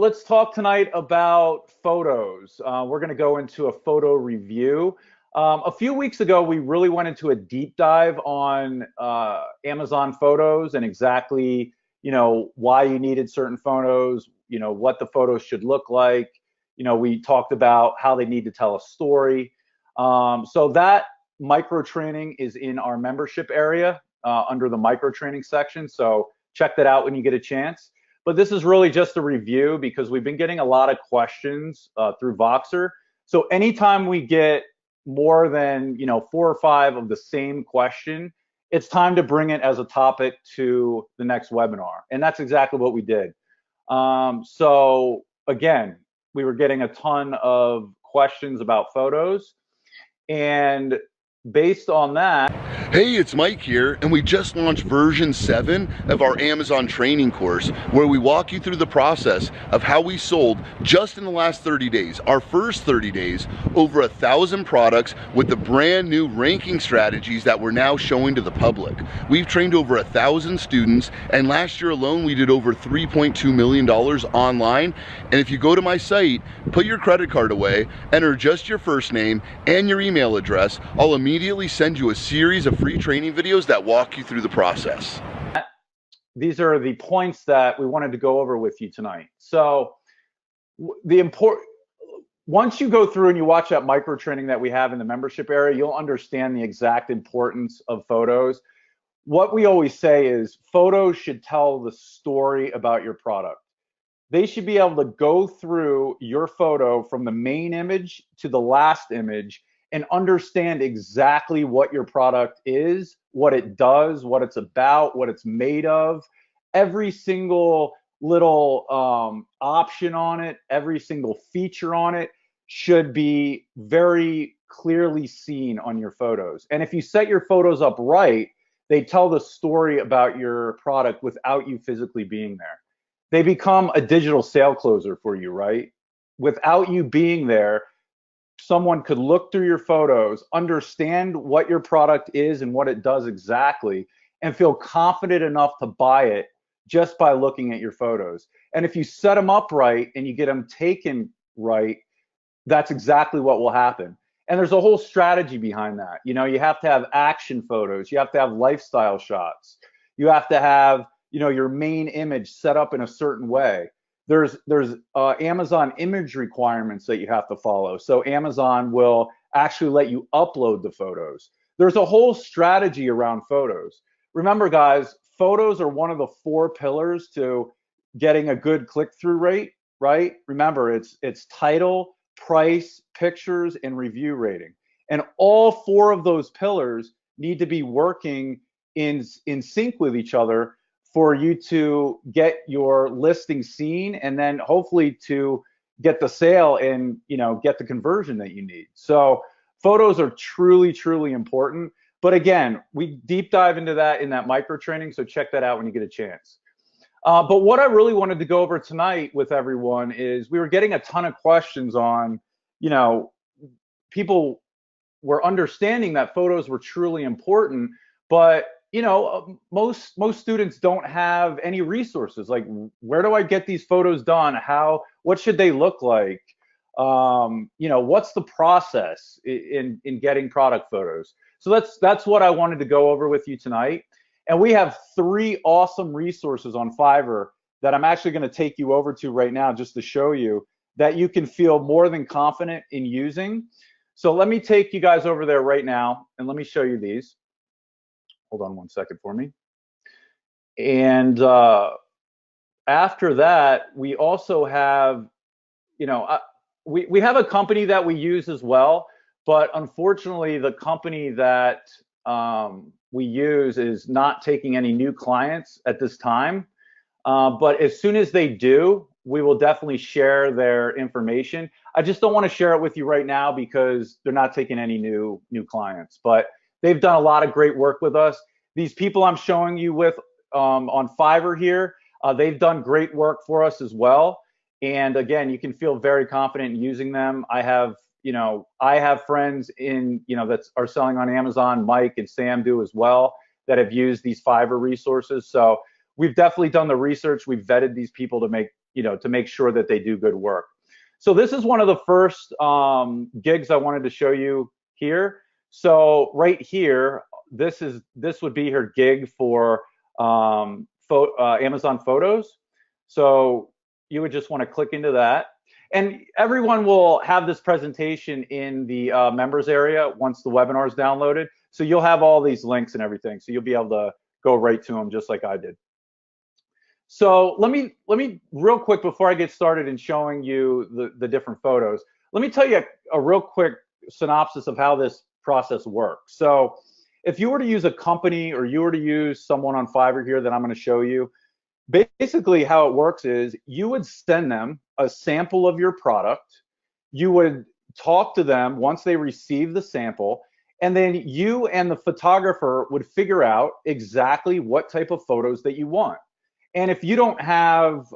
Let's talk tonight about photos. We're going to go into a photo review. A few weeks ago, we really went into a deep dive on Amazon photos and exactly, why you needed certain photos, what the photos should look like. We talked about how they need to tell a story. So that micro training is in our membership area under the micro training section. So check that out when you get a chance. But this is really just a review because we've been getting a lot of questions through Voxer. So anytime we get more than 4 or 5 of the same question, it's time to bring it as a topic to the next webinar. And that's exactly what we did. So again, we were getting a ton of questions about photos. And based on that, hey, it's Mike here, and we just launched version 7 of our Amazon training course, where we walk you through the process of how we sold just in the last 30 days, our first 30 days, over 1,000 products with the brand new ranking strategies that we're now showing to the public. We've trained over 1,000 students, and last year alone we did over $3.2 million online. And if you go to my site, put your credit card away, enter just your first name and your email address, I'll immediately send you a series of free training videos that walk you through the process. These are the points that we wanted to go over with you tonight. So once you go through and you watch that micro training that we have in the membership area, you'll understand the exact importance of photos. What we always say is photos should tell the story about your product. They should be able to go through your photo from the main image to the last image and understand exactly what your product is, what it does, what it's about, what it's made of. Every single little option on it, every single feature on it should be very clearly seen on your photos. And if you set your photos up right, they tell the story about your product without you physically being there. They become a digital sale closer for you, right? Without you being there, someone could look through your photos, understand what your product is and what it does exactly, and feel confident enough to buy it just by looking at your photos. And if you set them up right and you get them taken right, that's exactly what will happen. And there's a whole strategy behind that. You have to have action photos. You have to have lifestyle shots. You have to have, your main image set up in a certain way. There's Amazon image requirements that you have to follow. So Amazon will actually let you upload the photos. There's a whole strategy around photos. Remember, guys, photos are one of the 4 pillars to getting a good click-through rate, right? Remember, it's title, price, pictures, and review rating. And all 4 of those pillars need to be working in sync with each other for you to get your listing seen and then hopefully to get the sale and get the conversion that you need. So photos are truly, truly important. But again, we deep dive into that in that micro training. So check that out when you get a chance. But what I really wanted to go over tonight with everyone is we were getting a ton of questions on, people were understanding that photos were truly important, but most students don't have any resources. Like, where do I get these photos done? What should they look like? What's the process in getting product photos? So that's what I wanted to go over with you tonight. And we have 3 awesome resources on Fiverr that I'm actually going to take you over to right now just to show you that you can feel more than confident in using. So let me take you guys over there right now and let me show you these. Hold on one second for me. And after that, we also have, we have a company that we use as well, but unfortunately, the company that we use is not taking any new clients at this time. But as soon as they do, we will definitely share their information. I just don't want to share it with you right now because they're not taking any new clients, but they've done a lot of great work with us. These people I'm showing you with on Fiverr here, they've done great work for us as well. And again, you can feel very confident in using them. I have friends that are selling on Amazon. Mike and Sam do as well, that have used these Fiverr resources. So we've definitely done the research. We've vetted these people to make to make sure that they do good work. So this is one of the first gigs I wanted to show you here. So right here, this would be her gig for Amazon Photos. So you would just want to click into that. And everyone will have this presentation in the members area once the webinar is downloaded. So you'll have all these links and everything. So you'll be able to go right to them just like I did. So let me real quick before I get started in showing you the different photos, let me tell you a real quick synopsis of how this process works. So if you were to use a company or you were to use someone on Fiverr here that I'm going to show you, basically how it works is you would send them a sample of your product. You would talk to them once they receive the sample, and then you and the photographer would figure out exactly what type of photos that you want. And if you don't have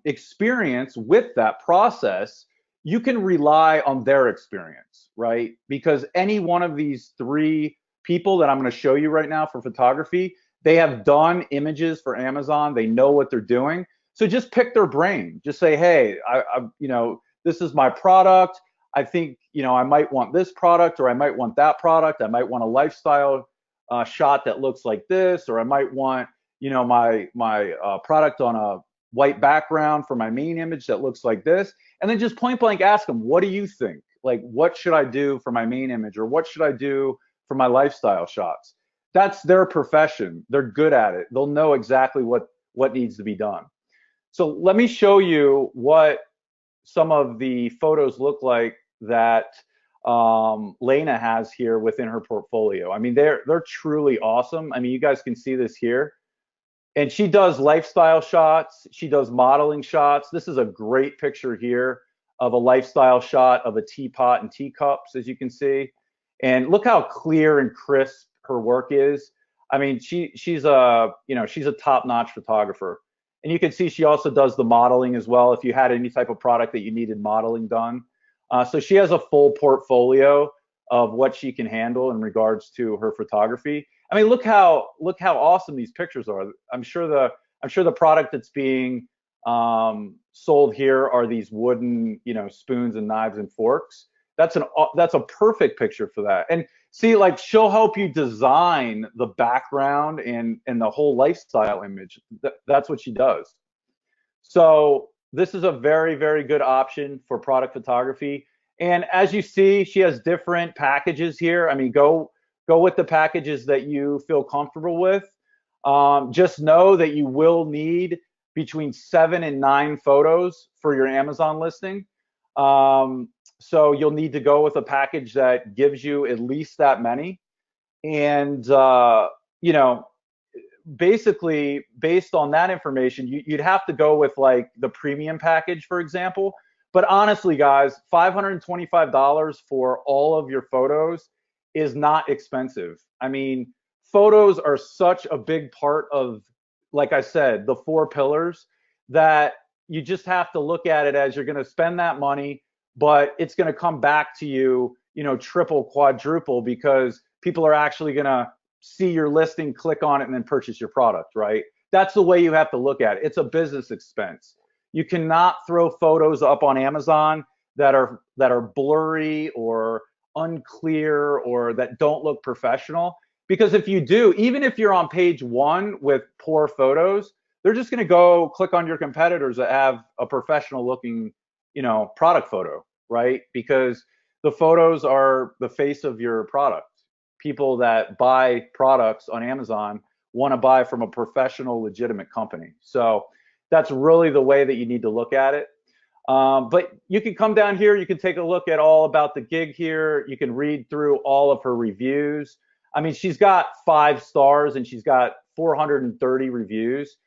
experience with that process, you can rely on their experience, right? Because any one of these three people that I'm going to show you right now for photography, they have done images for Amazon. They know what they're doing. So just pick their brain. Just say, hey, this is my product. I think, I might want this product, or I might want that product. I might want a lifestyle shot that looks like this, or I might want, my product on a white background for my main image that looks like this. And then just point blank ask them, what do you think? Like, what should I do for my main image, or what should I do for my lifestyle shots? That's their profession. They're good at it. They'll know exactly what needs to be done. So let me show you what some of the photos look like that Lena has here within her portfolio. I mean, they're truly awesome. I mean, you guys can see this here. And she does lifestyle shots. She does modeling shots. This is a great picture here of a lifestyle shot of a teapot and teacups, as you can see. And look how clear and crisp her work is. I mean, she's a top-notch photographer. And you can see she also does the modeling as well if you had any type of product that you needed modeling done. So she has a full portfolio of what she can handle in regards to her photography. I mean, look how awesome these pictures are. I'm sure the product that's being sold here are these wooden, spoons and knives and forks. That's a perfect picture for that. And see, like, she'll help you design the background and the whole lifestyle image. That's what she does. So this is a very, very good option for product photography. And as you see, she has different packages here. I mean, go with the packages that you feel comfortable with. Just know that you will need between 7 and 9 photos for your Amazon listing. So you'll need to go with a package that gives you at least that many. And, basically based on that information, you'd have to go with like the premium package, for example. But honestly, guys, $525 for all of your photos is not expensive. I mean, photos are such a big part of, like I said, the 4 pillars, that you just have to look at it as you're going to spend that money, but it's going to come back to you, triple, quadruple, because people are actually going to see your listing, click on it, and then purchase your product, right? That's the way you have to look at it. It's a business expense. You cannot throw photos up on Amazon that are blurry or unclear or that don't look professional. Because if you do, even if you're on page 1 with poor photos, they're just going to go click on your competitors that have a professional looking, product photo, right? Because the photos are the face of your product. People that buy products on Amazon want to buy from a professional, legitimate company. So that's really the way that you need to look at it. But you can come down here, you can take a look at all about the gig here. You can read through all of her reviews. I mean, she's got 5 stars and she's got 430 reviews.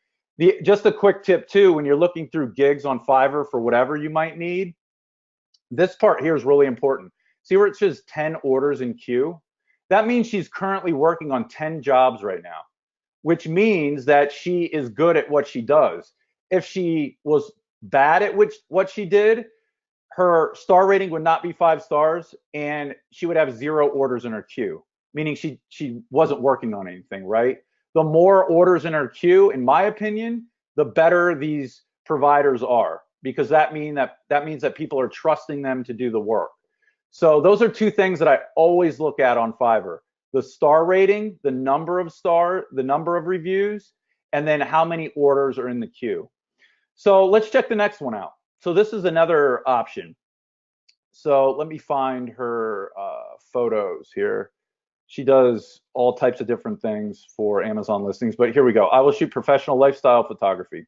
Just a quick tip too, when you're looking through gigs on Fiverr for whatever you might need, this part here is really important. See where it says 10 orders in queue? That means she's currently working on 10 jobs right now, which means that she is good at what she does. If she was bad at what she did, her star rating would not be 5 stars and she would have 0 orders in her queue, meaning she wasn't working on anything, right? The more orders in her queue, in my opinion, the better these providers are, because that means that people are trusting them to do the work. So those are two things that I always look at on Fiverr: the star rating, the number of reviews, and then how many orders are in the queue. So let's check the next one out. So this is another option. So let me find her photos here. She does all types of different things for Amazon listings, but here we go. I will shoot professional lifestyle photography.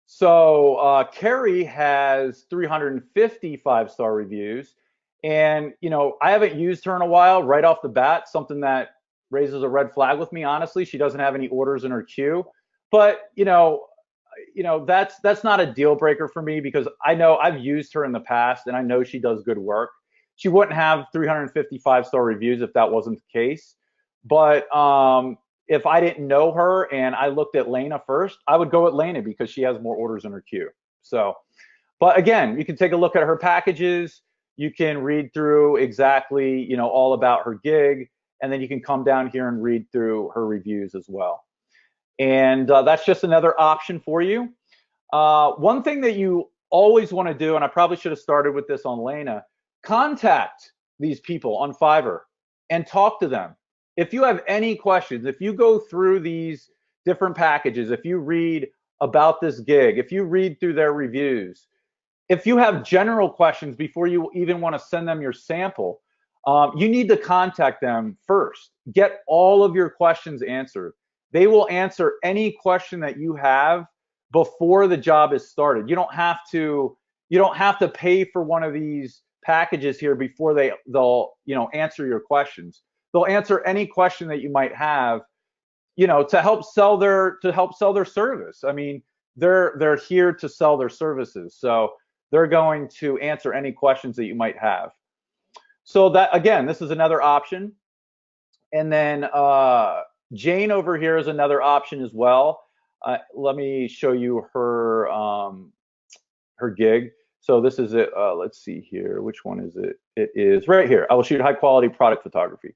So Carrie has 350 five-star reviews, and I haven't used her in a while. Right off the bat, something that raises a red flag with me. Honestly, she doesn't have any orders in her queue, but that's not a deal breaker for me, because I know I've used her in the past and I know she does good work. She wouldn't have 350 five-star reviews if that wasn't the case. But if I didn't know her and I looked at Lena first, I would go with Lena because she has more orders in her queue. So, but again, you can take a look at her packages. You can read through exactly, all about her gig, and then you can come down here and read through her reviews as well. And that's just another option for you. One thing that you always want to do, and I probably should have started with this on Lena, contact these people on Fiverr and talk to them. If you have any questions, if you go through these different packages, if you read about this gig, if you read through their reviews, if you have general questions before you even want to send them your sample, you need to contact them first. Get all of your questions answered. They will answer any question that you have before the job is started. You don't have to pay for one of these packages here before they'll answer your questions. They'll answer any question that you might have, to help sell their service. I mean, they're here to sell their services, so they're going to answer any questions that you might have. So that, again, this is another option. And then Jane over here is another option as well. Let me show you her gig. So this is it. Let's see here. Which one is it? It is right here. I will shoot high quality product photography.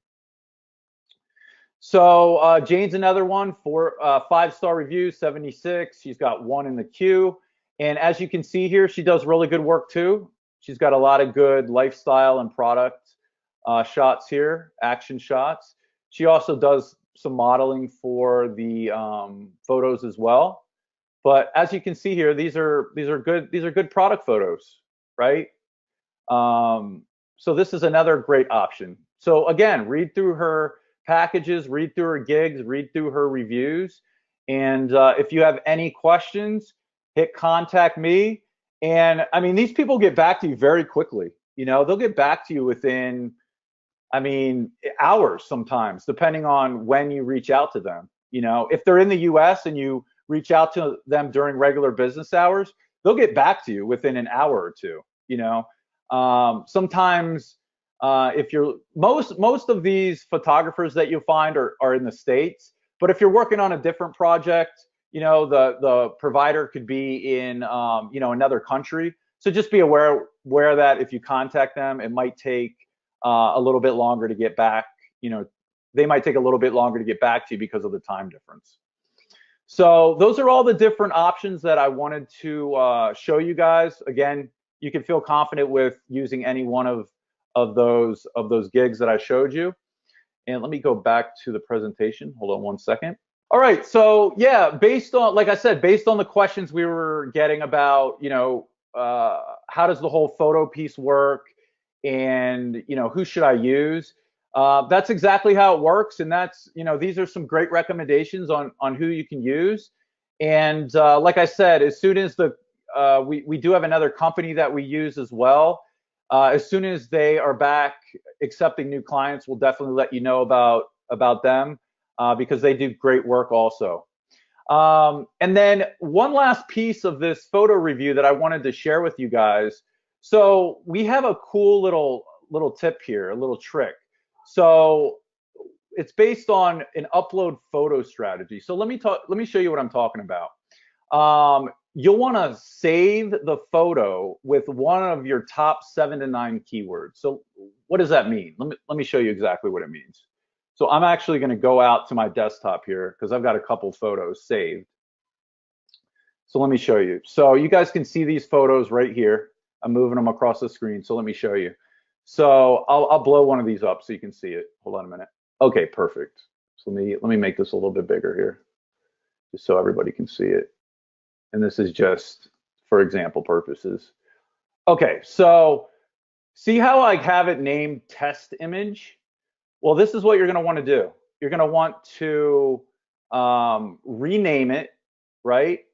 So Jane's another one for 5-star reviews, 76. She's got 1 in the queue. And as you can see here, she does really good work too. She's got a lot of good lifestyle and product shots here, action shots. She also does some modeling for the photos as well. But as you can see here, these are good product photos, right? So this is another great option. So again, read through her packages, read through her gigs, read through her reviews, and if you have any questions, hit contact me. And I mean, these people get back to you very quickly. They'll get back to you within, hours sometimes, depending on when you reach out to them. If they're in the US and you reach out to them during regular business hours, they'll get back to you within an hour or two. Sometimes if you're most of these photographers that you'll find are in the States, but if you're working on a different project, the provider could be in another country. So just be aware that if you contact them, it might take a little bit longer to get back. They might take a little bit longer to get back to you because of the time difference. So those are all the different options that I wanted to show you guys. Again, you can feel confident with using any one of those gigs that I showed you. And let me go back to the presentation. Hold on one second. All right, so yeah, like I said, based on the questions we were getting about, how does the whole photo piece work, and who should I use? That's exactly how it works, and that's these are some great recommendations on who you can use. And like I said, as soon as we do have another company that we use as well. As soon as they are back accepting new clients, we'll definitely let you know about them because they do great work also. And then one last piece of this photo review that I wanted to share with you guys. So we have a cool little tip here, a little trick. So it's based on an upload photo strategy. So let me show you what I'm talking about. You'll want to save the photo with one of your top 7 to 9 keywords. So what does that mean? Let me show you exactly what it means. So I'm actually going to go out to my desktop here because I've got a couple photos saved. So let me show you. So you guys can see these photos right here. I'm moving them across the screen. So let me show you. So I'll blow one of these up so you can see it. Hold on a minute. Okay, perfect. So let me make this a little bit bigger here, just so everybody can see it. And this is just for example purposes. Okay, so see how I have it named test image? Well, this is what you're going to want to do. You're going to want to rename it, right?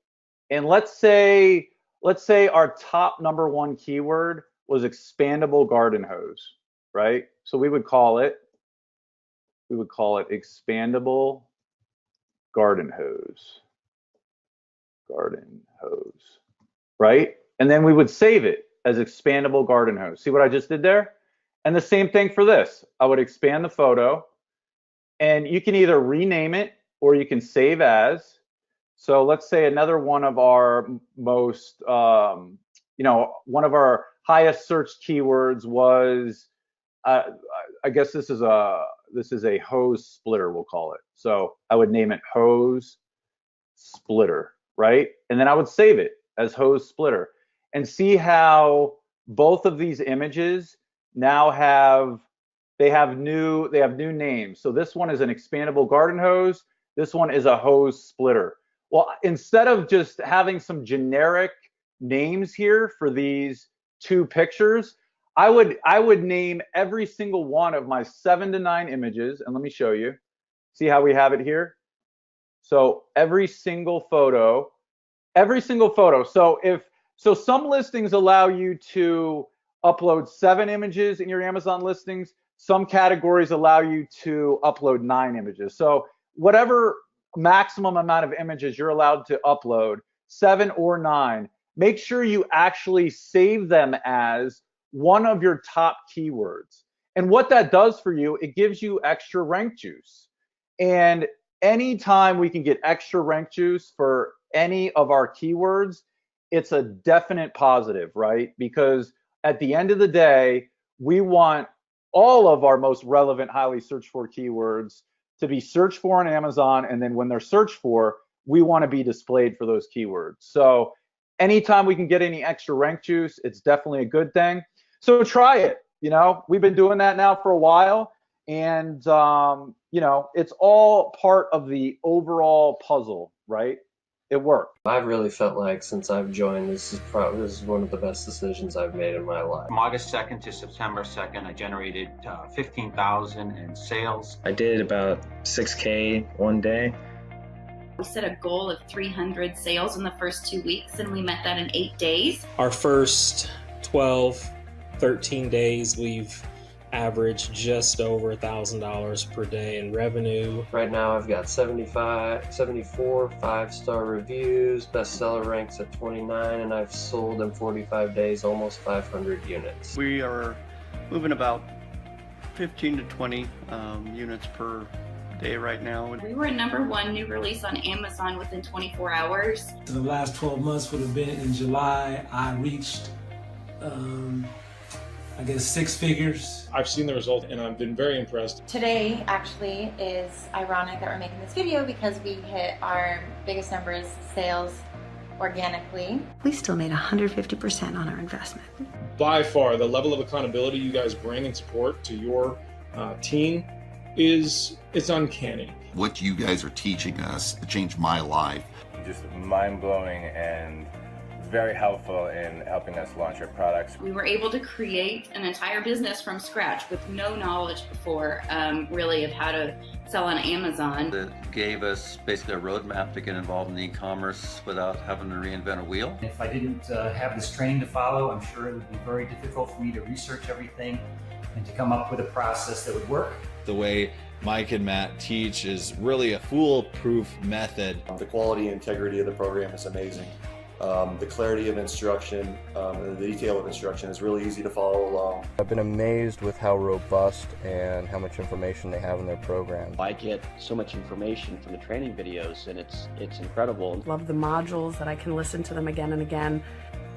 And let's say our top #1 keyword was expandable garden hose, right? So we would call it expandable garden hose, right? And then we would save it as expandable garden hose. See what I just did there? And the same thing for this. I would expand the photo, and you can either rename it or you can save as. So let's say another one of our most, one of our highest searched keywords was, I guess this is a hose splitter, we'll call it. So I would name it hose splitter, right? And then I would save it as hose splitter, and see how both of these images now have new names. So this one is an expandable garden hose. This one is a hose splitter. Well, instead of just having some generic names here for these two pictures, I would name every single one of my 7 to 9 images, and let me show you. See how we have it here? So every single photo. So some listings allow you to upload 7 images in your Amazon listings. Some categories allow you to upload 9 images. So whatever maximum amount of images you're allowed to upload, 7 or 9, make sure you actually save them as one of your top keywords. And what that does for you, it gives you extra rank juice. And anytime we can get extra rank juice for any of our keywords, it's a definite positive, right? Because at the end of the day, we want all of our most relevant, highly searched for keywords to be searched for on Amazon. And then when they're searched for, we want to be displayed for those keywords. So anytime we can get any extra rank juice, it's definitely a good thing. So try it. We've been doing that now for a while, and it's all part of the overall puzzle, right? It worked. I've really felt like since I've joined, this is one of the best decisions I've made in my life. From August 2nd to September 2nd, I generated 15,000 in sales. I did about 6K one day. We set a goal of 300 sales in the first 2 weeks, and we met that in 8 days. Our first 12, 13 days, we've averaged just over $1,000 per day in revenue. Right now I've got 74 5-star reviews, bestseller ranks at 29, and I've sold in 45 days almost 500 units. We are moving about 15 to 20 units per day right now. We were '1 new release on Amazon within 24 hours. The last 12 months would have been in July. I reached I guess 6 figures. I've seen the result and I've been very impressed. Today actually is ironic that we're making this video because we hit our biggest numbers sales organically. We still made 150% on our investment. By far, the level of accountability you guys bring and support to your team it's uncanny. What you guys are teaching us changed my life. Just mind-blowing and very helpful in helping us launch our products. We were able to create an entire business from scratch with no knowledge before, really, of how to sell on Amazon. It gave us basically a roadmap to get involved in e-commerce without having to reinvent a wheel. If I didn't have this training to follow, I'm sure it would be very difficult for me to research everything and to come up with a process that would work. The way Mike and Matt teach is really a foolproof method. The quality and integrity of the program is amazing. The clarity of instruction, and the detail of instruction is really easy to follow along. I've been amazed with how robust and how much information they have in their program. I get so much information from the training videos, and it's incredible. Love the modules that I can listen to them again and again.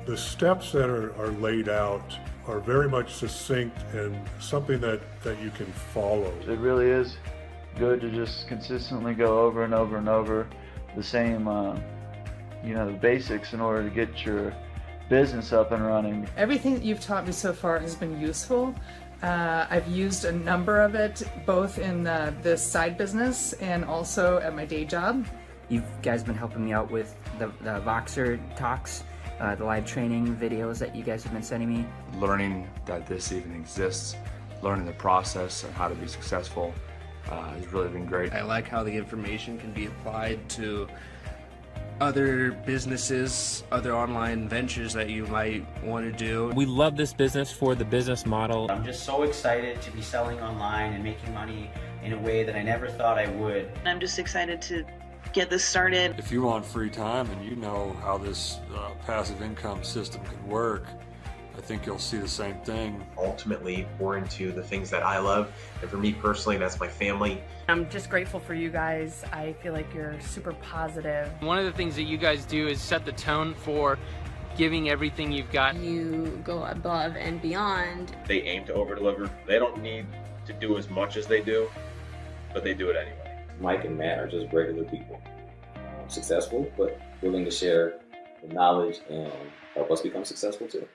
The steps that are laid out are very much succinct and something that you can follow. It really is good to just consistently go over and over and over the same the basics in order to get your business up and running. Everything that you've taught me so far has been useful. I've used a number of it, both in this side business and also at my day job. You guys been helping me out with the Voxer talks, the live training videos that you guys have been sending me. Learning that this even exists, learning the process and how to be successful has really been great. I like how the information can be applied to other businesses, other online ventures that you might want to do. We love this business for the business model. I'm just so excited to be selling online and making money in a way that I never thought I would. I'm just excited to get this started. If you want free time and you know how this passive income system can work, I think you'll see the same thing. Ultimately, pour into the things that I love, and for me personally, that's my family. I'm just grateful for you guys. I feel like you're super positive. One of the things that you guys do is set the tone for giving everything you've got. You go above and beyond. They aim to over-deliver. They don't need to do as much as they do, but they do it anyway. Mike and Matt are just regular people. Successful, but willing to share the knowledge and help us become successful too.